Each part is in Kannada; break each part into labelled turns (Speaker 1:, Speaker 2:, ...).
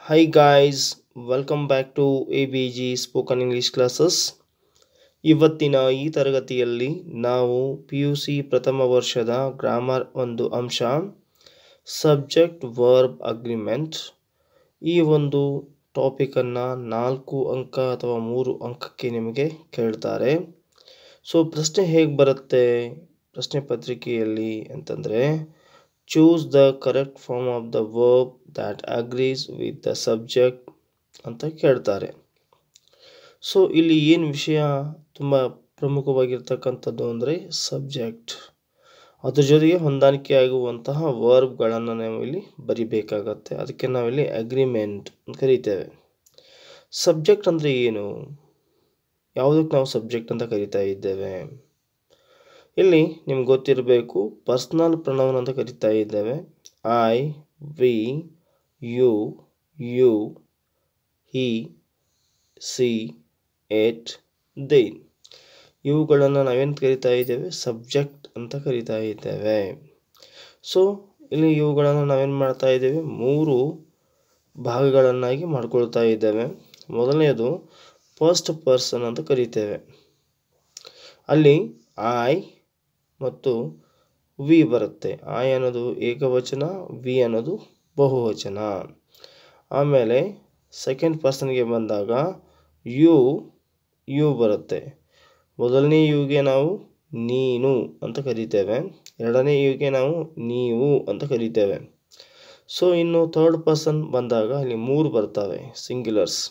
Speaker 1: Hi guys, welcome back to ABG Spoken English Classes. ಇವತ್ತಿನ ಈ ತರಗತಿಯಲ್ಲಿ ನಾವು PUC ಪ್ರಥಮ ವರ್ಷದ ಗ್ರಾಮರ್ ಒಂದು ಅಂಶ ಸಬ್ಜೆಕ್ಟ್ ವರ್ಬ್ ಅಗ್ರಿಮೆಂಟ್ ಈ ಒಂದು ಟಾಪಿಕನ್ನು 4 ಅಂಕ ಅಥವಾ 3 ಅಂಕಕ್ಕೆ ನಿಮಗೆ ಕೇಳ್ತಾರೆ. ಸೊ ಪ್ರಶ್ನೆ ಹೇಗೆ ಬರುತ್ತೆ ಪ್ರಶ್ನೆ ಪತ್ರಿಕೆಯಲ್ಲಿ ಅಂತಂದರೆ choose the correct form of the verb that agrees with the subject ಅಂತ ಕೇಳ್ತಾರೆ. ಸೊ ಇಲ್ಲಿ ಏನು ವಿಷಯ ತುಂಬ ಪ್ರಮುಖವಾಗಿರ್ತಕ್ಕಂಥದ್ದು ಅಂದರೆ ಸಬ್ಜೆಕ್ಟ್, ಅದ್ರ ಜೊತೆಗೆ ಹೊಂದಾಣಿಕೆ ಆಗುವಂತಹ ವರ್ಬ್ಗಳನ್ನು ನಾವು ಇಲ್ಲಿ ಬರಿಬೇಕಾಗತ್ತೆ. ಅದಕ್ಕೆ ನಾವಿಲ್ಲಿ ಅಗ್ರಿಮೆಂಟ್ ಅಂತ ಕರಿತೇವೆ. ಸಬ್ಜೆಕ್ಟ್ ಅಂದರೆ ಏನು, ಯಾವುದಕ್ಕೆ ನಾವು ಸಬ್ಜೆಕ್ಟ್ ಅಂತ ಕರಿತಾ ಇದ್ದೇವೆ? ಇಲ್ಲಿ ನಿಮ್ಗೆ ಗೊತ್ತಿರಬೇಕು, ಪರ್ಸನಲ್ ಪ್ರೊನೌನ್ ಅಂತ ಕರಿತಾ ಇದ್ದೇವೆ. I, we, you, he, she, it, they ಇವುಗಳನ್ನು ನಾವೇನು ಕರಿತಾ ಇದ್ದೇವೆ? ಸಬ್ಜೆಕ್ಟ್ ಅಂತ ಕರಿತಾ ಇದ್ದೇವೆ. ಸೊ ಇಲ್ಲಿ ಇವುಗಳನ್ನು ನಾವೇನು ಮಾಡ್ತಾ ಇದ್ದೇವೆ? 3 ಭಾಗಗಳನ್ನಾಗಿ ಮಾಡ್ಕೊಳ್ತಾ ಇದ್ದೇವೆ. ಮೊದಲನೆಯದು ಫಸ್ಟ್ ಪರ್ಸನ್ ಅಂತ ಕರಿತೇವೆ. ಅಲ್ಲಿ ಐ ಮತ್ತು ವಿ ಬರುತ್ತೆ. ಐ ಅನ್ನೋದು ಏಕವಚನ, ವಿ ಅನ್ನೋದು ಬಹುವಚನ. ಆಮೇಲೆ ಸೆಕೆಂಡ್ ಪರ್ಸನ್ಗೆ ಬಂದಾಗ ಯು ಬರುತ್ತೆ. ಮೊದಲನೇ ಯುಗೆ ನಾವು ನೀನು ಅಂತ ಕರಿತೇವೆ, ಎರಡನೇ ಯುಗೆ ನಾವು ನೀವು ಅಂತ ಕರಿತೇವೆ. ಸೊ ಇನ್ನು ಥರ್ಡ್ ಪರ್ಸನ್ ಬಂದಾಗ ಇಲ್ಲಿ 3 ಬರ್ತವೆ ಸಿಂಗ್ಯುಲರ್ಸ್.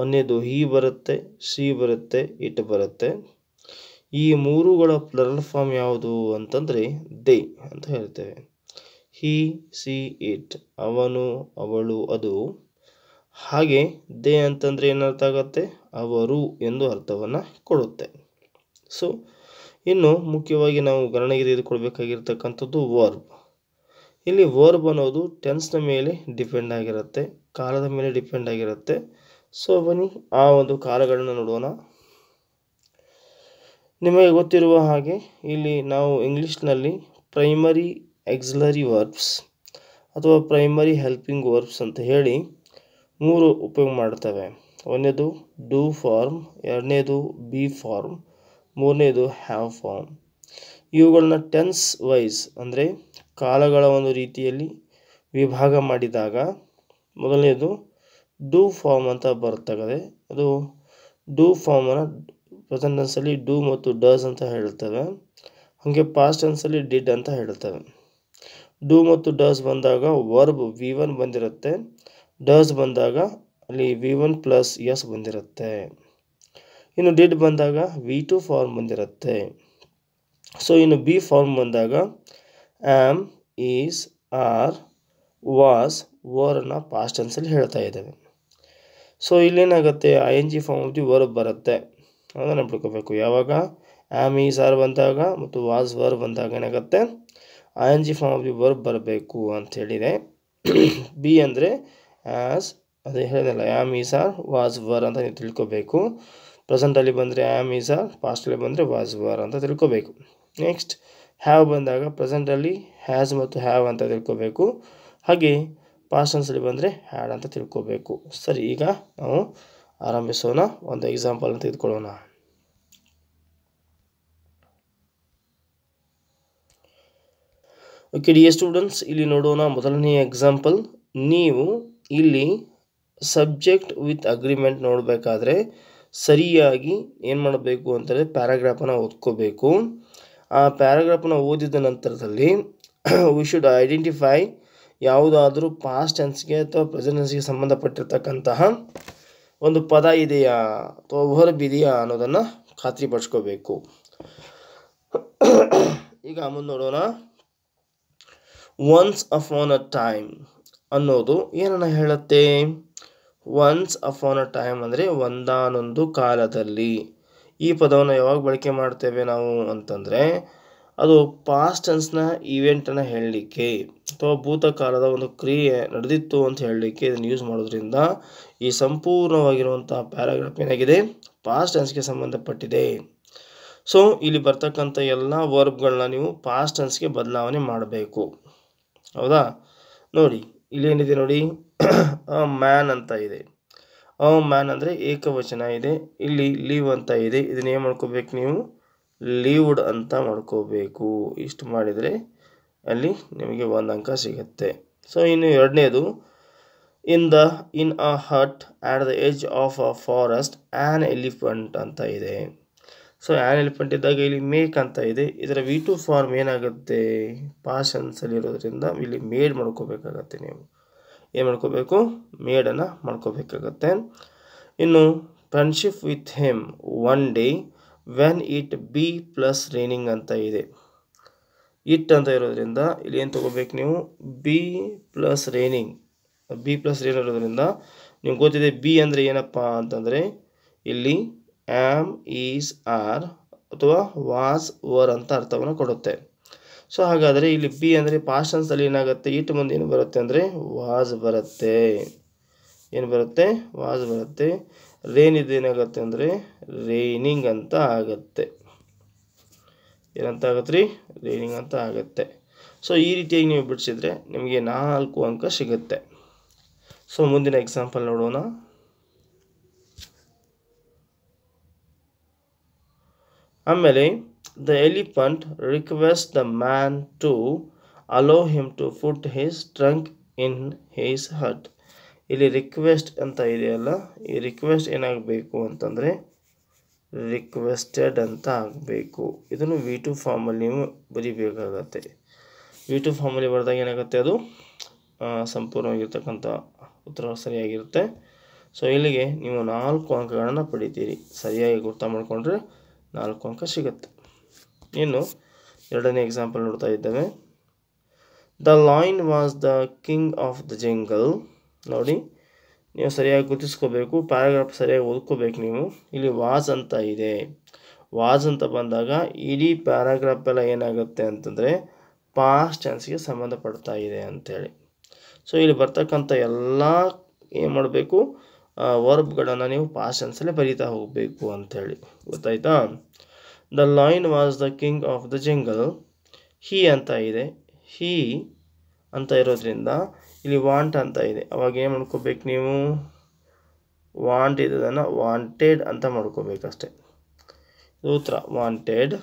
Speaker 1: ಒಂದನೇದು ಹಿ ಬರುತ್ತೆ, ಶಿ ಬರುತ್ತೆ, ಇಟ್ ಬರುತ್ತೆ. ಈ 3ಗಳ ಪ್ಲರಲ್ ಫಾರ್ಮ್ ಯಾವುದು ಅಂತಂದರೆ ದೇ ಅಂತ ಹೇಳ್ತೇವೆ. ಹಿ, ಸಿ, ಇಟ್ ಅವನು, ಅವಳು, ಅದು. ಹಾಗೆ ದೇ ಅಂತಂದರೆ ಏನರ್ಥ ಆಗುತ್ತೆ? ಅವರು ಎಂದು ಅರ್ಥವನ್ನು ಕೊಡುತ್ತೆ. ಸೊ ಇನ್ನು ಮುಖ್ಯವಾಗಿ ನಾವು ಗಣನೆಗೆ ತೆಗೆದುಕೊಳ್ಬೇಕಾಗಿರ್ತಕ್ಕಂಥದ್ದು ವರ್ಬ್. ಇಲ್ಲಿ ವರ್ಬ್ ಅನ್ನೋದು ಟೆನ್ಸ್ನ ಮೇಲೆ ಡಿಪೆಂಡ್ ಆಗಿರುತ್ತೆ, ಕಾಲದ ಮೇಲೆ ಡಿಪೆಂಡ್ ಆಗಿರುತ್ತೆ. ಸೊ ಬನ್ನಿ ಆ ಒಂದು ಕಾಲಗಳನ್ನು ನೋಡೋಣ. ನಿಮಗೆ ಗೊತ್ತಿರುವ ಹಾಗೆ ಇಲ್ಲಿ ನಾವು ಇಂಗ್ಲೀಷ್ನಲ್ಲಿ ಪ್ರೈಮರಿ ಆಕ್ಸಿಲರಿ ವರ್ಬ್ಸ್ ಅಥವಾ ಪ್ರೈಮರಿ ಹೆಲ್ಪಿಂಗ್ ವರ್ಬ್ಸ್ ಅಂತ ಹೇಳಿ 3 ಉಪಯೋಗ ಮಾಡ್ತವೆ. ಒಂದನೇದು ಡೂ ಫಾರ್ಮ್, ಎರಡನೇದು ಬಿ ಫಾರ್ಮ್, ಮೂರನೇದು ಹ್ಯಾವ್ ಫಾರ್ಮ್. ಇವುಗಳನ್ನ ಟೆನ್ಸ್ ವೈಸ್ ಅಂದರೆ ಕಾಲಗಳ ಒಂದು ರೀತಿಯಲ್ಲಿ ವಿಭಾಗ ಮಾಡಿದಾಗ ಮೊದಲನೇದು ಡೂ ಫಾರ್ಮ್ ಅಂತ ಬರ್ತದೆ. ಅದು ಡೂ ಫಾರ್ಮನ್ನು ಪ್ರೆಸೆಂಟ್ ಟೆನ್ಸಲ್ಲಿ ಡೂ ಮತ್ತು ಡಸ್ ಅಂತ ಹೇಳ್ತೇವೆ. ಹಾಗೆ ಪಾಸ್ಟ್ ಟೆನ್ಸಲ್ಲಿ ಡಿಡ್ ಅಂತ ಹೇಳ್ತೇವೆ. ಡೂ ಮತ್ತು ಡಸ್ ಬಂದಾಗ ವರ್ಬ್ V1 ಬಂದಿರುತ್ತೆ, ಡಸ್ ಬಂದಾಗ ಅಲ್ಲಿ V1 ಪ್ಲಸ್ ಎಸ್ ಬಂದಿರುತ್ತೆ. ಇನ್ನು ಡಿಡ್ ಬಂದಾಗ V2 ಫಾರ್ಮ್ ಬಂದಿರುತ್ತೆ. ಸೊ ಇನ್ನು ಬಿ ಫಾರ್ಮ್ ಬಂದಾಗ ಆಮ್, ಈಸ್, ಆರ್, ವಾಸ್, ವರನ್ನು ಪಾಸ್ಟ್ ಟೆನ್ಸಲ್ಲಿ ಹೇಳ್ತಾ ಇದ್ದೇವೆ. ಸೊ ಇಲ್ಲೇನಾಗುತ್ತೆ? ING form of the verb ಬರುತ್ತೆ. ಅದನ್ನು ನೆನ್ಪಿಟ್ಕೋಬೇಕು. ಯಾವಾಗ ಆಮ್, ಈಸ್, ಆರ್ ಬಂದಾಗ ಮತ್ತು ವಾಸ್, ವರ್ ಬಂದಾಗ ಏನಾಗುತ್ತೆ? ING form of the verb ಬರಬೇಕು ಅಂತ ಹೇಳಿದೆ. ಬಿ ಅಂದರೆ ಆ್ಯಸ್, ಅದೇ ಹೇಳಿದಲ್ಲ, am, is, are, was, were ಅಂತ ನೀವು ತಿಳ್ಕೊಬೇಕು. ಪ್ರೆಸೆಂಟಲ್ಲಿ ಬಂದರೆ ಆಮ್, ಈಸ್, ಆರ್, ಪಾಸ್ಟಲ್ಲಿ ಬಂದರೆ ವಾಸ್, ವರ್ ಅಂತ ತಿಳ್ಕೊಬೇಕು. ನೆಕ್ಸ್ಟ್ ಹ್ಯಾವ್ ಬಂದಾಗ ಪ್ರೆಸೆಂಟಲ್ಲಿ ಹ್ಯಾಸ್ ಮತ್ತು ಹ್ಯಾವ್ ಅಂತ ತಿಳ್ಕೊಬೇಕು. ಹಾಗೆ ಪಾಸ್ಟ್ ಟೆನ್ಸಲ್ಲಿ ಬಂದರೆ ಹ್ಯಾಡ್ ಅಂತ ತಿಳ್ಕೊಬೇಕು. ಸರಿ, ಈಗ ನಾವು ಆರಂಭಿಸೋಣ. ಒಂದು ಎಕ್ಸಾಂಪಲ್ ಅಂತ ತೆಗೆದುಕೊಳ್ಳೋಣ. ಓಕೆ ಡಿಯರ್ ಸ್ಟೂಡೆಂಟ್ಸ್, ಇಲ್ಲಿ ನೋಡೋಣ ಮೊದಲನೇ ಎಕ್ಸಾಂಪಲ್. ನೀವು ಇಲ್ಲಿ ಸಬ್ಜೆಕ್ಟ್ ವಿತ್ ಅಗ್ರಿಮೆಂಟ್ ನೋಡಬೇಕಾದ್ರೆ ಸರಿಯಾಗಿ ಏನು ಮಾಡಬೇಕು ಅಂತಂದರೆ ಪ್ಯಾರಾಗ್ರಾಫನ್ನು ಓದ್ಕೋಬೇಕು. ಆ ಪ್ಯಾರಾಗ್ರಾಫನ್ನು ಓದಿದ ನಂತರದಲ್ಲಿ ವಿ ಶುಡ್ ಐಡೆಂಟಿಫೈ ಯಾವುದಾದ್ರೂ ಪಾಸ್ಟ್ ಟೆನ್ಸ್ಗೆ ಅಥವಾ ಪ್ರೆಸೆಂಟ್ ಟೆನ್ಸ್ಗೆ ಸಂಬಂಧಪಟ್ಟಿರ್ತಕ್ಕಂತಹ ಒಂದು ಪದ ಇದೆಯಾ ಅಥವಾ ವರ್ಬ್ ಇದೆಯಾ ಅನ್ನೋದನ್ನು ಖಾತ್ರಿಪಡಿಸ್ಕೋಬೇಕು. ಈಗ ಮುಂದೆ ನೋಡೋಣ. ಒನ್ಸ್ ಅಪಾನ್ ಅ ಟೈಮ್ ಅನ್ನೋದು ಏನನ್ನ ಹೇಳುತ್ತೆ? ಒನ್ಸ್ ಅಪಾನ್ ಅ ಟೈಮ್ ಅಂದರೆ ಒಂದಾನೊಂದು ಕಾಲದಲ್ಲಿ. ಈ ಪದವನ್ನು ಯಾವಾಗ ಬಳಕೆ ಮಾಡ್ತೇವೆ ನಾವು ಅಂತಂದರೆ ಅದು ಪಾಸ್ಟ್ ಟೆನ್ಸ್ನ ಈವೆಂಟನ್ನು ಹೇಳಲಿಕ್ಕೆ ಅಥವಾ ಭೂತಕಾಲದ ಒಂದು ಕ್ರಿಯೆ ನಡೆದಿತ್ತು ಅಂತ ಹೇಳಲಿಕ್ಕೆ ಇದನ್ನು ಯೂಸ್ ಮಾಡೋದ್ರಿಂದ ಈ ಸಂಪೂರ್ಣವಾಗಿರುವಂಥ ಪ್ಯಾರಾಗ್ರಾಫ್ ಏನಾಗಿದೆ? ಪಾಸ್ಟ್ ಟೆನ್ಸ್ಗೆ ಸಂಬಂಧಪಟ್ಟಿದೆ. ಸೊ ಇಲ್ಲಿ ಬರ್ತಕ್ಕಂಥ ಎಲ್ಲ ವರ್ಬ್ಗಳನ್ನ ನೀವು ಪಾಸ್ಟ್ ಟೆನ್ಸ್ಗೆ ಬದಲಾವಣೆ ಮಾಡಬೇಕು. ಹೌದಾ? ನೋಡಿ, ಇಲ್ಲೇನಿದೆ ನೋಡಿ ಅ ಮ್ಯಾನ್ ಅಂತ ಇದೆ. ಅ ಮ್ಯಾನ್ ಅಂದರೆ ಏಕವಚನ ಇದೆ. ಇಲ್ಲಿ ಲೀವ್ ಅಂತ ಇದೆ. ಇದನ್ನ ಏನು ಮಾಡ್ಕೋಬೇಕು ನೀವು ಲೀವ್ಡ್ ಅಂತ ಮಾಡ್ಕೋಬೇಕು. ಇಷ್ಟು ಮಾಡಿದರೆ ಅಲ್ಲಿ ನಿಮಗೆ 1 ಅಂಕ ಸಿಗುತ್ತೆ. ಸೊ ಇನ್ನು ಎರಡನೇದು in a hut at the edge of a forest an elephant ಅಂತ ಇದೆ. ಸೊ ಆ್ಯನ್ ಎಲಿಫೆಂಟ್ ಇದ್ದಾಗ ಇಲ್ಲಿ ಮೇಕ್ ಅಂತ ಇದೆ. ಇದರ V2 ಫಾರ್ಮ್ ಏನಾಗುತ್ತೆ ಪಾಷನ್ಸಲ್ಲಿರೋದ್ರಿಂದ ಇಲ್ಲಿ ಮೇಡ್ ಮಾಡ್ಕೋಬೇಕಾಗತ್ತೆ. ನೀವು ಏನು ಮಾಡ್ಕೋಬೇಕು ಮೇಡನ್ನು ಮಾಡ್ಕೋಬೇಕಾಗತ್ತೆ. ಇನ್ನು friendship with him one day when it be plus raining ಅಂತ ಇದೆ. ಇಟ್ ಅಂತ ಇರೋದ್ರಿಂದ ಇಲ್ಲಿ ಏನು ತೊಗೋಬೇಕು ನೀವು ಬಿ ಪ್ಲಸ್ ರೈನಿಂಗ್ ಇರೋದ್ರಿಂದ ನಿಮ್ಗೆ ಗೊತ್ತಿದೆ ಬಿ ಅಂದರೆ ಏನಪ್ಪ ಅಂತಂದರೆ ಇಲ್ಲಿ ಆ್ಯಮ್ ಈಸ್ ಆರ್ ಅಥವಾ ವಾಸ್ ವರ್ ಅಂತ ಅರ್ಥವನ್ನು ಕೊಡುತ್ತೆ. ಸೊ ಹಾಗಾದರೆ ಇಲ್ಲಿ ಬಿ ಅಂದರೆ ಪಾಸ್ಟೆನ್ಸಲ್ಲಿ ಏನಾಗುತ್ತೆ ಇಟ್ ಮುಂದೆ ಏನು ಬರುತ್ತೆ ಅಂದರೆ ವಾಸ್ ಬರುತ್ತೆ. ಏನು ಬರುತ್ತೆ ವಾಸ್ ಬರುತ್ತೆ. ರೇನ್ ಇದು ಏನಾಗುತ್ತೆ ಅಂದರೆ ರೈನಿಂಗ್ ಅಂತ ಆಗುತ್ತೆ. ಏನಂತ ಆಗುತ್ತೆ ರೀ ರೈನಿಂಗ್ ಅಂತ ಆಗುತ್ತೆ. ಸೊ ಈ ರೀತಿಯಾಗಿ ನೀವು ಬಿಡಿಸಿದ್ರೆ ನಿಮಗೆ 4 ಅಂಕ ಸಿಗುತ್ತೆ. ಸೊ ಮುಂದಿನ ಎಕ್ಸಾಂಪಲ್ ನೋಡೋಣ. ಆಮೇಲೆ the elephant request the man to allow him to put his trunk in his hut. ಇಲ್ಲಿ ರಿಕ್ವೆಸ್ಟ್ ಅಂತ ಇದೆಯಲ್ಲ, ಈ ರಿಕ್ವೆಸ್ಟ್ ಏನಾಗಬೇಕು ಅಂತಂದರೆ ರಿಕ್ವೆಸ್ಟೆಡ್ ಅಂತ ಆಗಬೇಕು. ಇದನ್ನು V2 ಫಾರ್ಮಲ್ಲಿ ನೀವು ಬರೀಬೇಕಾಗತ್ತೆ. V2 ಫಾರ್ಮಲ್ಲಿ ಬರೆದಾಗ ಏನಾಗುತ್ತೆ ಅದು ಸಂಪೂರ್ಣವಾಗಿರ್ತಕ್ಕಂಥ ಉತ್ತರ ಸರಿಯಾಗಿರುತ್ತೆ. ಸೊ ಇಲ್ಲಿಗೆ ನೀವು 4 ಅಂಕಗಳನ್ನು ಪಡಿತೀರಿ. ಸರಿಯಾಗಿ ಗುರ್ತ ಮಾಡಿಕೊಂಡ್ರೆ 4 ಅಂಕ ಸಿಗುತ್ತೆ. ಇನ್ನು ಎರಡನೇ ಎಕ್ಸಾಂಪಲ್ ನೋಡ್ತಾ ಇದ್ದೇವೆ. The lion was the king of the jungle. ನೋಡಿ ನೀವು ಸರಿಯಾಗಿ ಗುರುತಿಸ್ಕೋಬೇಕು, ಪ್ಯಾರಾಗ್ರಾಫ್ ಸರಿಯಾಗಿ ಓದ್ಕೋಬೇಕು ನೀವು. ಇಲ್ಲಿ ವಾಸ್ ಅಂತ ಇದೆ. ವಾಸ್ ಅಂತ ಬಂದಾಗ ಇಡೀ ಪ್ಯಾರಾಗ್ರಾಫ್ ಎಲ್ಲ ಏನಾಗುತ್ತೆ ಅಂತಂದರೆ ಪಾಸ್ಟ್ ಟೆನ್ಸ್ಗೆ ಸಂಬಂಧಪಡ್ತಾ ಇದೆ ಅಂಥೇಳಿ. ಸೊ ಇಲ್ಲಿ ಬರ್ತಕ್ಕಂಥ ಎಲ್ಲ ಏನು ಮಾಡಬೇಕು ವರ್ಬ್ಗಳನ್ನು ನೀವು ಪಾಸ್ಟ್ ಟೆನ್ಸಲ್ಲೇ ಬರೀತಾ ಹೋಗಬೇಕು ಅಂಥೇಳಿ. ಗೊತ್ತಾಯ್ತಾ? The lion was the king of the jungle. He ಅಂತ ಇದೆ. ಹೀ ಅಂತ ಇರೋದ್ರಿಂದ ಇಲ್ಲಿ ವಾಂಟ್ ಅಂತ ಇದೆ. ಅವಾಗ ಏನು ಮಾಡ್ಕೋಬೇಕು ನೀವು ವಾಂಟ್ ಇದನ್ನು ವಾಂಟೆಡ್ ಅಂತ ಮಾಡ್ಕೋಬೇಕಷ್ಟೆ. ಉತ್ತರ wanted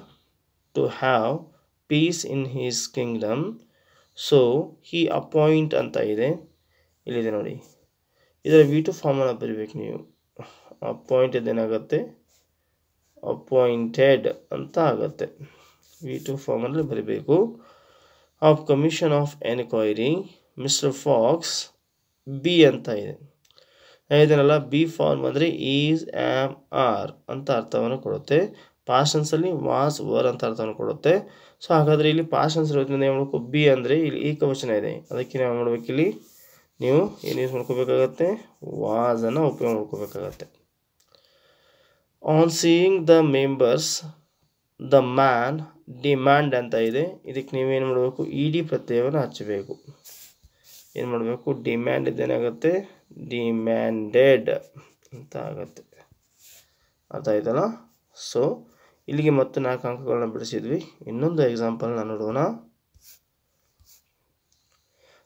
Speaker 1: to have peace in his kingdom. So he appoint ಅಂತ ಇದೆ. ಇಲ್ಲಿದೆ ನೋಡಿ. ಇದರ V2 ಫಾರ್ಮನ್ನು ಬರೀಬೇಕು ನೀವು. ಅಪಾಯಿಂಟ್ ಇದೇನಾಗುತ್ತೆ ಅಪಾಯಿಂಟೆಡ್ ಅಂತ ಆಗುತ್ತೆ. V2 ಫಾರ್ಮಲ್ಲಿ ಬರೀಬೇಕು. Of commission of enquiry mister fox B ಅಂತ ಇದೆ. ಇದನ್ನೆಲ್ಲ ಬಿ ಫಾರ್ಮ್ ಅಂದರೆ ಈಸ್ ಆಮ್ ಆರ್ ಅಂತ ಅರ್ಥವನ್ನು ಕೊಡುತ್ತೆ. ಪಾಸ್ಟೆನ್ಸಲ್ಲಿ ವಾಸ್ ವರ್ ಅಂತ ಅರ್ಥವನ್ನು ಕೊಡುತ್ತೆ. ಸೊ ಹಾಗಾದರೆ ಇಲ್ಲಿ ಪಾಸ್ಟೆನ್ಸ್ ಇರೋದ್ರಿಂದ ಏನು ಮಾಡಬೇಕು ಬಿ ಅಂದರೆ ಇಲ್ಲಿ ಏಕವಚನ ಇದೆ. ಅದಕ್ಕೆ ನಾವು ಮಾಡಬೇಕು ಇಲ್ಲಿ ನೀವು ಏನು ಯೂಸ್ ಮಾಡ್ಕೋಬೇಕಾಗತ್ತೆ ವಾಸನ್ನು ಉಪಯೋಗ ಮಾಡ್ಕೋಬೇಕಾಗತ್ತೆ. On seeing the members the man demand ಅಂತ ಇದೆ. ಇದಕ್ಕೆ ನೀವೇನು ಮಾಡಬೇಕು ಇ.ಡಿ ಪ್ರತ್ಯಯವನ್ನು ಹಚ್ಚಬೇಕು. ಏನು ಮಾಡಬೇಕು ಡಿಮ್ಯಾಂಡ್ ಇದೇನಾಗುತ್ತೆ ಡಿಮ್ಯಾಂಡೆಡ್ ಅಂತ ಆಗುತ್ತೆ. ಅರ್ಥ ಆಯ್ತಲ್ಲ? ಸೊ ಇಲ್ಲಿಗೆ ಮತ್ತೆ 4 ಅಂಕಗಳನ್ನ ಬಿಡಿಸಿದ್ವಿ. ಇನ್ನೊಂದು ಎಕ್ಸಾಂಪಲ್ನ ನೋಡೋಣ.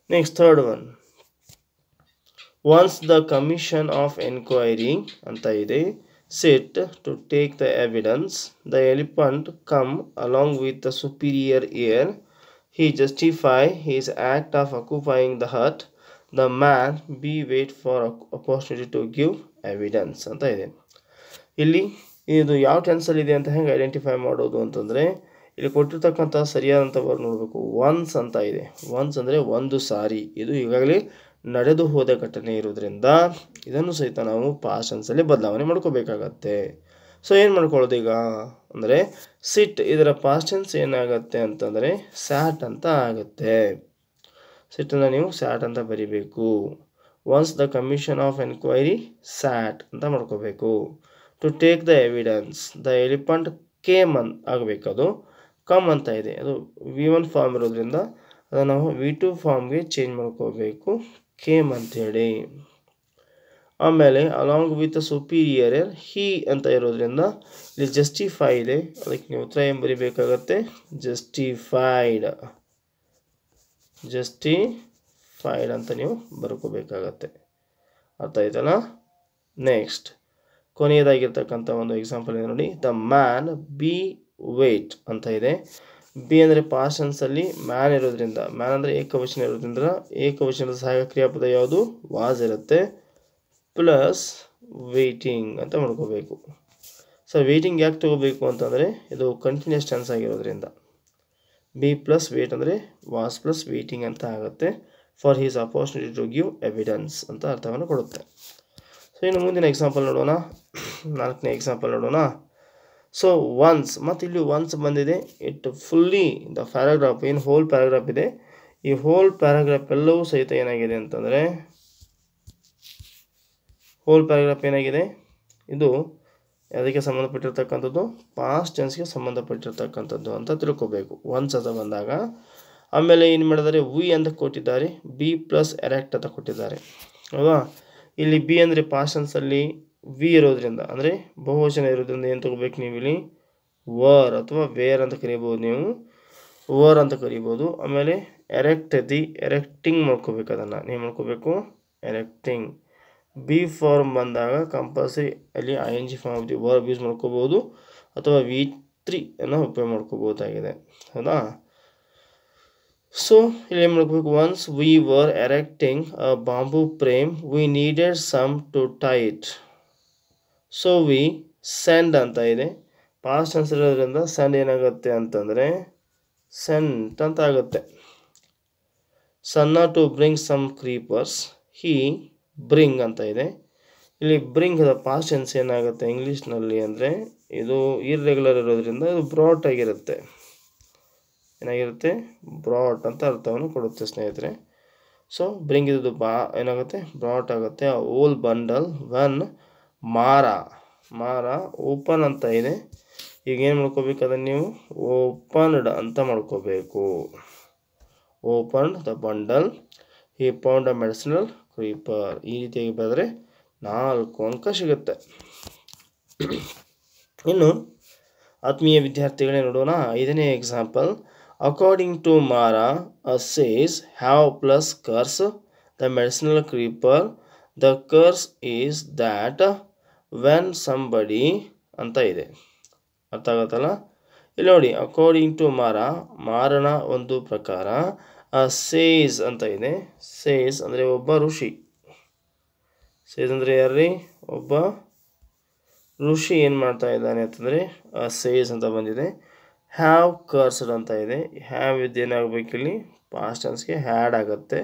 Speaker 1: Next third one. Once the commission of enquiry ಅಂತ ಇದೆ. sit to take the evidence. The elephant come along with the superior ear. He justify his act of occupying the hut. The man be wait for opportunity to give evidence ಅಂತ ಇದೆ. ಇಲ್ಲಿ ಇದು ಯಾವ ಟೆನ್ಸಲ್ಲಿ ಇದೆ ಅಂತ ಹೆಂಗೆ ಐಡೆಂಟಿಫೈ ಮಾಡೋದು ಅಂತಂದರೆ ಇಲ್ಲಿ ಕೊಟ್ಟಿರ್ತಕ್ಕಂಥ ಸರಿಯಾದಂಥ ವರ್ಡ್ ನೋಡಬೇಕು. ಒನ್ಸ್ ಅಂತ ಇದೆ. ಒನ್ಸ್ ಅಂದರೆ ಒಂದು ಸಾರಿ. ಇದು ಈಗಾಗಲೇ ನಡೆದು ಹೋದ ಘಟನೆ ಇರೋದ್ರಿಂದ ಇದನ್ನು ಸಹಿತ ನಾವು ಪಾಸ್ಟ್ ಟೆನ್ಸಲ್ಲಿ ಬದಲಾವಣೆ ಮಾಡ್ಕೋಬೇಕಾಗತ್ತೆ. ಸೊ ಏನು ಮಾಡ್ಕೊಳ್ಳೋದು ಈಗ ಅಂದರೆ ಸಿಟ್ ಇದರ ಪಾಸ್ಟ್ ಟೆನ್ಸ್ ಏನಾಗುತ್ತೆ ಅಂತಂದರೆ ಸ್ಯಾಟ್ ಅಂತ ಆಗುತ್ತೆ. ಸಿಟ್ಟನ್ನು ನೀವು ಸ್ಯಾಟ್ ಅಂತ ಬರಿಬೇಕು. Once the commission of enquiry sat ಅಂತ ಮಾಡ್ಕೋಬೇಕು. To take the evidence the elephant came ಆಗಬೇಕದು. ಕಮ್ ಅಂತ ಇದೆ. ಅದು V1 ಫಾರ್ಮ್ ಇರೋದ್ರಿಂದ ಅದನ್ನು ನಾವು V2 ಫಾರ್ಮ್ಗೆ ಚೇಂಜ್ ಮಾಡ್ಕೋಬೇಕು ಕೇಮ್ ಅಂಥೇಳಿ. ಆಮೇಲೆ ಅಲಾಂಗ್ ವಿತ್ ಸುಪೀರಿಯರ್ ಹೀ ಅಂತ ಇರೋದ್ರಿಂದ ಇಲ್ಲಿ ಜಸ್ಟಿಫೈ ಇದೆ. ಅದಕ್ಕೆ ನೀವು ಉತ್ತರ ಏನು ಬರೀಬೇಕಾಗತ್ತೆ ಜಸ್ಟಿಫೈಡ್. ಫೈಡ್ ಅಂತ ನೀವು ಬರ್ಕೋಬೇಕಾಗತ್ತೆ. ಅರ್ಥ ಆಯ್ತಲ್ಲ? ನೆಕ್ಸ್ಟ್ ಕೊನೆಯದಾಗಿರ್ತಕ್ಕಂಥ ಒಂದು ಎಕ್ಸಾಂಪಲ್ ಇದೆ ನೋಡಿ. ದ ಮ್ಯಾನ್ ಬಿ ವೇಟ್ ಅಂತ ಇದೆ. ಬಿ ಅಂದರೆ ಪಾಸ್ಟ್ ಟೆನ್ಸಲ್ಲಿ ಮ್ಯಾನ್ ಇರೋದ್ರಿಂದ, ಮ್ಯಾನ್ ಅಂದರೆ ಏಕವಚನ ಇರೋದ್ರಿಂದ ಏಕವಚನದ ಸಹಾಯಕ ಕ್ರಿಯಾಪದ ಯಾವುದು? ವಾಸ್ ಇರುತ್ತೆ, ಪ್ಲಸ್ ವೇಟಿಂಗ್ ಅಂತ ಮಾಡ್ಕೋಬೇಕು. ಸೊ ವೇಟಿಂಗ್ ಯಾಕೆ ತೊಗೋಬೇಕು ಅಂತಂದರೆ ಇದು ಕಂಟಿನ್ಯೂಸ್ ಟೆನ್ಸ್ ಆಗಿರೋದ್ರಿಂದ. ಬಿ ಪ್ಲಸ್ ವೇಟ್ ಅಂದರೆ ವಾಸ್ ಪ್ಲಸ್ ವೇಟಿಂಗ್ ಅಂತ ಆಗುತ್ತೆ. For his opportunity to give evidence ಅಂತ ಅರ್ಥವನ್ನು ಕೊಡುತ್ತೆ. ಸೊ ಇನ್ನು ಮುಂದಿನ ಎಕ್ಸಾಂಪಲ್ ನೋಡೋಣ. 4ನೇ ಎಕ್ಸಾಂಪಲ್ ನೋಡೋಣ. ಸೊ ಒನ್ಸ್, ಮತ್ತು ಇಲ್ಲಿ ಒನ್ಸ್ ಬಂದಿದೆ. ಇಟ್ ಫುಲ್ಲಿ ದ ಪ್ಯಾರಾಗ್ರಾಫ್, ಏನು ಹೋಲ್ ಪ್ಯಾರಾಗ್ರಾಫ್ ಇದೆ, ಈ ಹೋಲ್ ಪ್ಯಾರಾಗ್ರಾಫ್ ಎಲ್ಲವೂ ಸಹಿತ ಏನಾಗಿದೆ ಅಂತಂದರೆ, ಹೋಲ್ ಪ್ಯಾರಾಗ್ರಾಫ್ ಏನಾಗಿದೆ, ಇದು ಅದಕ್ಕೆ ಸಂಬಂಧಪಟ್ಟಿರ್ತಕ್ಕಂಥದ್ದು ಪಾಸ್ಟ್ ಟೆನ್ಸ್ಗೆ ಸಂಬಂಧಪಟ್ಟಿರ್ತಕ್ಕಂಥದ್ದು ಅಂತ ತಿಳ್ಕೊಬೇಕು ಒನ್ಸ್ ಅಂತ ಬಂದಾಗ. ಆಮೇಲೆ ಏನು ಮಾಡಿದ್ದಾರೆ, ವಿ ಅಂತ ಕೊಟ್ಟಿದ್ದಾರೆ, ಬಿ ಪ್ಲಸ್ ಎರೆಕ್ಟ್ ಅಂತ ಕೊಟ್ಟಿದ್ದಾರೆ. ಹೌದಾ? ಇಲ್ಲಿ ಬಿ ಅಂದರೆ ಪಾಸ್ಟ್ ಟೆನ್ಸಲ್ಲಿ ವಿ ಇರೋದ್ರಿಂದ, ಅಂದರೆ ಬಹುವಚನ ಇರೋದ್ರಿಂದ ಏನು ತಗೋಬೇಕು ನೀವು ಇಲ್ಲಿ? ವರ್ ಅಥವಾ ವೇರ್ ಅಂತ ಕರಿಬೋದು, ನೀವು ವರ್ ಅಂತ ಕರಿಬೋದು. ಆಮೇಲೆ ಎರೆಕ್ಟ್ ದಿ ಎರೆಕ್ಟಿಂಗ್ ಮಾಡ್ಕೋಬೇಕು, ಅದನ್ನು ನೀವು ಮಾಡ್ಕೋಬೇಕು ಎರೆಕ್ಟಿಂಗ್. ಬಿ ಫಾರ್ಮ್ ಬಂದಾಗ ಕಂಪಲ್ಸರಿ ಅಲ್ಲಿ ING form of the verb use ಮಾಡ್ಕೋಬೋದು ಅಥವಾ V3 ಅನ್ನು ಉಪಯೋಗ ಮಾಡ್ಕೋಬೋದಾಗಿದೆ. ಹೌದಾ? ಸೊ ಇಲ್ಲಿ ಏನು ಮಾಡ್ಕೋಬೇಕು, once we were erecting a bamboo frame we needed some to tie it. So we send ಅಂತ ಇದೆ, ಪಾಸ್ಟ್ ಟೆನ್ಸ್ ಇರೋದ್ರಿಂದ ಸೆಂಡ್ ಏನಾಗುತ್ತೆ ಅಂತಂದರೆ ಸೆಂಟ್ ಅಂತ ಆಗುತ್ತೆ. ಸನ್ನ to bring some creepers, he bring ಅಂತ ಇದೆ. ಇಲ್ಲಿ ಬ್ರಿಂಗ್ ದ ಪಾಸ್ಟ್ ಟೆನ್ಸ್ ಏನಾಗುತ್ತೆ ಇಂಗ್ಲೀಷ್ನಲ್ಲಿ ಅಂದರೆ, ಇದು ಇರ್ರೆಗ್ಯುಲರ್ ಇರೋದ್ರಿಂದ ಇದು ಬ್ರಾಟ್ ಆಗಿರುತ್ತೆ. ಏನಾಗಿರುತ್ತೆ? ಬ್ರಾಟ್ ಅಂತ ಅರ್ಥವನ್ನು ಕೊಡುತ್ತೆ ಸ್ನೇಹಿತರೆ. ಸೊ ಬ್ರಿಂಗ್ ಇದು ಏನಾಗುತ್ತೆ? ಬ್ರಾಟ್ ಆಗುತ್ತೆ. ಓಲ್ ಬಂಡಲ್ ಒನ್ ಮಾರ, ಮಾರ ಓಪನ್ ಅಂತ ಇದೆ. ಈಗ ಏನು ಮಾಡ್ಕೋಬೇಕು, ಅದನ್ನು ನೀವು ಓಪನ್ಡ್ ಅಂತ ಮಾಡ್ಕೋಬೇಕು. Opened the bundle, he found a medicinal creeper. ಈ ರೀತಿಯಾಗಿ ಬರೆದ್ರೆ 4 ಅಂಕ ಸಿಗುತ್ತೆ. ಇನ್ನು ಆತ್ಮೀಯ ವಿದ್ಯಾರ್ಥಿಗಳೇ ನೋಡೋಣ 5ನೇ example. According to Mara a sage have placed curse the medicinal creeper. The curse is that when somebody ಅಂತ ಇದೆ. ಅರ್ಥ ಆಗುತ್ತಲ್ಲ? ಇಲ್ಲಿ ನೋಡಿ, ಅಕಾರ್ಡಿಂಗ್ ಟು ಮಾರನ ಒಂದು ಪ್ರಕಾರ, ಸೇಸ್ ಅಂತ ಇದೆ. ಸೇಸ್ ಅಂದರೆ ಒಬ್ಬ ಋಷಿ. ಸೇಸ್ ಅಂದರೆ ಯಾರ್ರಿ? ಒಬ್ಬ ಋಷಿ ಏನು ಮಾಡ್ತಾ ಇದ್ದಾನೆ ಅಂತಂದರೆ ಸೇಸ್ ಅಂತ ಬಂದಿದೆ. ಹ್ಯಾವ್ ಕರ್ಸ್ಡ್ ಅಂತ ಇದೆ. ಹ್ಯಾವ್ ಇದೇನಾಗಬೇಕು ಇಲ್ಲಿ? ಪಾಸ್ಟ್ ಟೆನ್ಸ್ಗೆ ಹ್ಯಾಡ್ ಆಗುತ್ತೆ.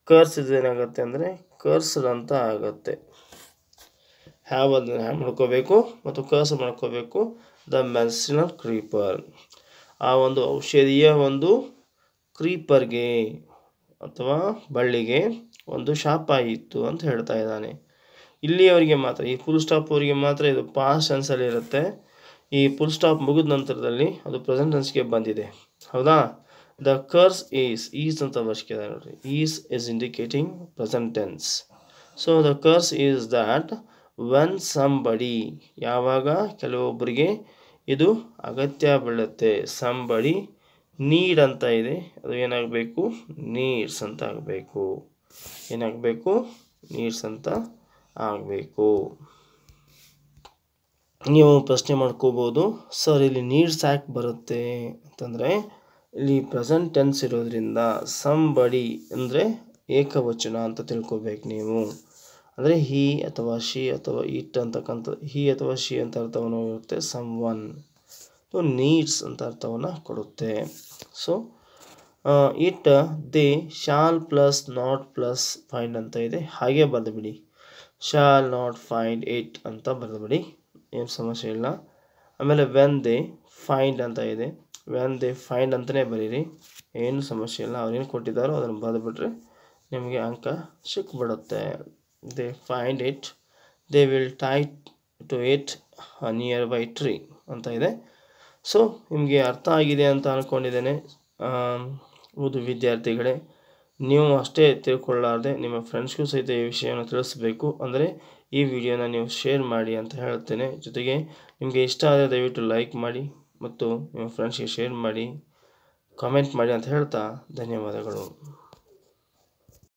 Speaker 1: ಕರ್ಸ್ ಇದೇನಾಗುತ್ತೆ ಅಂದರೆ ಕರ್ಸ್ಡ್ ಅಂತ ಆಗುತ್ತೆ. ಹ್ಯಾವ್ ಅದನ್ನು ಹ್ಯಾವ್ ಮಾಡ್ಕೋಬೇಕು ಮತ್ತು ಕರ್ಸ್ ಮಾಡ್ಕೋಬೇಕು. ದ ಮೆಡಿಸಿನಲ್ ಕ್ರೀಪರ್, ಆ ಒಂದು ಔಷಧೀಯ ಒಂದು ಕ್ರೀಪರ್ಗೆ ಅಥವಾ ಬಳ್ಳಿಗೆ ಒಂದು ಶಾಪ ಇತ್ತು ಅಂತ ಹೇಳ್ತಾ ಇದ್ದಾನೆ. ಇಲ್ಲಿ ಅವರಿಗೆ ಮಾತ್ರ, ಈ ಫುಲ್ ಸ್ಟಾಪ್ ಅವರಿಗೆ ಮಾತ್ರ ಇದು ಪಾಸ್ಟ್ ಟೆನ್ಸಲ್ಲಿ ಇರುತ್ತೆ. ಈ ಫುಲ್ ಸ್ಟಾಪ್ ಮುಗಿದ ನಂತರದಲ್ಲಿ ಅದು ಪ್ರೆಸೆಂಟ್ ಟೆನ್ಸ್ಗೆ ಬಂದಿದೆ. ಹೌದಾ? ದ ಕರ್ಸ್ ಈಸ್ ಅಂತ ಬರ್ಸ್ಕಿದ್ದಾರೆ ನೋಡ್ರಿ. Is indicating present tense. So the curse is that when somebody, ಯಾವಾಗ ಕೆಲವೊಬ್ಬರಿಗೆ ಇದು ಅಗತ್ಯ ಬೀಳುತ್ತೆ. ಸಂಬಡಿ ನೀಡ್ ಅಂತ ಇದೆ, ಅದು ಏನಾಗಬೇಕು? ನೀಡ್ಸ್ ಅಂತ ಆಗಬೇಕು. ಏನಾಗಬೇಕು? ನೀಡ್ಸ್ ಅಂತ ಆಗಬೇಕು. ನೀವು ಪ್ರಶ್ನೆ ಮಾಡ್ಕೋಬೋದು, ಸರ್ ಇಲ್ಲಿ ನೀಡ್ಸ್ ಯಾಕೆ ಬರುತ್ತೆ ಅಂತಂದರೆ, ಇಲ್ಲಿ ಪ್ರೆಸೆಂಟ್ ಟೆನ್ಸ್ ಇರೋದ್ರಿಂದ ಸಂಬಡಿ ಅಂದರೆ ಏಕವಚನ ಅಂತ ತಿಳ್ಕೊಬೇಕು ನೀವು. ಅಂದರೆ ಹಿ ಅಥವಾ ಶಿ ಅಥವಾ ಇಟ್ ಅಂತಕ್ಕಂಥ ಹಿ ಅಥವಾ ಶಿ ಅಂತ ಅರ್ಥವನ್ನು ಇರುತ್ತೆ. ಸಮ್ ಒನ್ ನೀಡ್ಸ್ ಅಂತ ಅರ್ಥವನ್ನು ಕೊಡುತ್ತೆ. So it they shall plus not plus find ಅಂತ ಇದೆ, ಹಾಗೆ ಬರೆದುಬಿಡಿ. ಶಾಲ್ ನಾಟ್ ಫೈಂಡ್ ಇಟ್ ಅಂತ ಬರೆದುಬಿಡಿ, ಏನು ಸಮಸ್ಯೆ ಇಲ್ಲ. ಆಮೇಲೆ ವೆನ್ ದೇ ಫೈಂಡ್ ಅಂತ ಇದೆ, ವೆನ್ ದೇ ಫೈಂಡ್ ಅಂತಲೇ ಬರೀರಿ, ಏನು ಸಮಸ್ಯೆ ಇಲ್ಲ. ಅವ್ರೇನು ಕೊಟ್ಟಿದ್ದಾರೋ ಅದನ್ನು ಬರೆದುಬಿಟ್ರೆ ನಿಮಗೆ ಅಂಕ ಸಿಕ್ಬಿಡುತ್ತೆ. They find it, they will tie to it nearby tree ಅಂತ ಇದೆ. ಸೊ ನಿಮಗೆ ಅರ್ಥ ಆಗಿದೆ ಅಂತ ಅಂದ್ಕೊಂಡಿದ್ದೇನೆ. ಓದು ವಿದ್ಯಾರ್ಥಿಗಳೇ, ನೀವು ಅಷ್ಟೇ ತಿಳ್ಕೊಳ್ಳಾರ್ದೆ ನಿಮ್ಮ ಫ್ರೆಂಡ್ಸ್ಗೂ ಸಹಿತ ಈ ವಿಷಯವನ್ನು ತಿಳಿಸ್ಬೇಕು. ಅಂದರೆ ಈ ವಿಡಿಯೋನ ನೀವು ಶೇರ್ ಮಾಡಿ ಅಂತ ಹೇಳ್ತೇನೆ. ಜೊತೆಗೆ ನಿಮಗೆ ಇಷ್ಟ ಆದರೆ ದಯವಿಟ್ಟು ಲೈಕ್ ಮಾಡಿ ಮತ್ತು ನಿಮ್ಮ ಫ್ರೆಂಡ್ಸ್ಗೆ ಶೇರ್ ಮಾಡಿ, ಕಾಮೆಂಟ್ ಮಾಡಿ ಅಂತ ಹೇಳ್ತಾ ಧನ್ಯವಾದಗಳು.